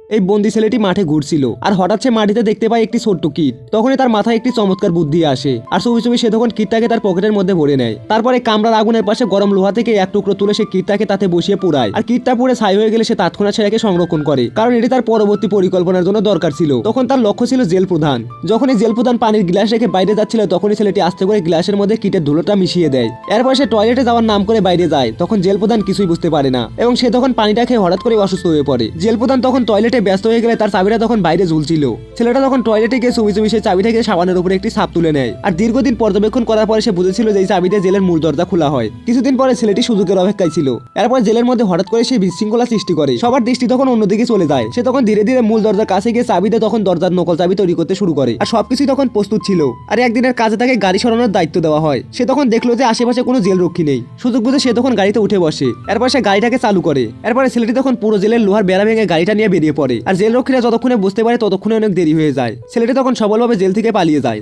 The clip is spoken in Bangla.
এই বন্দি ছেলেটি মাঠে ঘুরছিল আর হঠাৎ সে মাটিতে দেখতে পায় একটি ছোট্ট কিট। তখনই তার মাথায় একটি চমৎকার বুদ্ধি আসে আর চুপি চুপি সে তখন কিটটাকে তার পকেটের মধ্যে ভরে নেয়। তারপরে কামরার আগুনের পাশে গরম লোহা থেকে এক টুকরো তুলে সে কিটটাকে তাতে বসিয়ে পুড়ায় আর কিটটা পুড়ে ছাই হয়ে গেলে সে তৎক্ষণাৎ সেটাকে সংরক্ষণ করে, কারণ এটি তার পরবর্তী পরিকল্পনার জন্য দরকার ছিল। তখন তার লক্ষ্য ছিল জেল প্রধান। যখনই জেল প্রধান পানির গ্লাস রেখে বাইরে যাচ্ছিল তখনই ছেলেটি আস্তে করে গ্লাসের মধ্যে কিটের ধুলোটা মিশিয়ে দেয়। এরপর সে টয়লেটে যাওয়ার নাম করে বাইরে যায়। তখন জেল প্রধান কিছুই বুঝতে পারে না এবং সে তখন পানিটা খেয়ে হঠাৎ করে অসুস্থ হয়ে পড়ে। জেল প্রধান তখন টয়লেটে ব্যস্ত হয়ে গেলে তার চাবিটা তখন বাইরে ঝুলছিল। ছেলেটা তখন টয়লেটে গিয়ে চুপি চুপি সে চাবি থেকে সাবানের উপরে একটি ছাপ তুলে নেয় আর দীর্ঘদিন পর্যবেক্ষণ করার পরে সে বুঝেছিল যে এই চাবিতে জেলের মূল দরজা খোলা হয়। কিছুদিন পরে ছেলেটি সুযোগের অপেক্ষায় ছিল। এরপর জেলের মধ্যে হঠাৎ করে সে বিশৃঙ্খলা সৃষ্টি করে। সবার দৃষ্টি তখন অন্যদিকে চলে যায়। সে তখন ধীরে ধীরে মূল দরজার কাছে গিয়ে চাবিতে তখন দরজার নকল চাবি তৈরি করতে শুরু করে আর সবকিছুই তখন প্রস্তুত ছিল। আর একদিনের কাজে তাকে গাড়ি সরানোর দায়িত্ব দেওয়া হয়। সে তখন দেখলো যে আশেপাশে কোনো জেল রক্ষী নেই। সুযোগ বুঝে সে তখন গাড়িতে উঠে বসে। এরপর সে গাড়িটাকে চালু করে। এরপরে ছেলেটি তখন পুরো জেলের লোহার বেড়া ভেঙে গাড়িটা নিয়ে বেরিয়ে পড়ে আর জেল রক্ষীরা যতক্ষণে বুঝতে পারে ততক্ষণে অনেক দেরি হয়ে যায়। ছেলেটি তখন সফলভাবে জেল থেকে পালিয়ে যায়।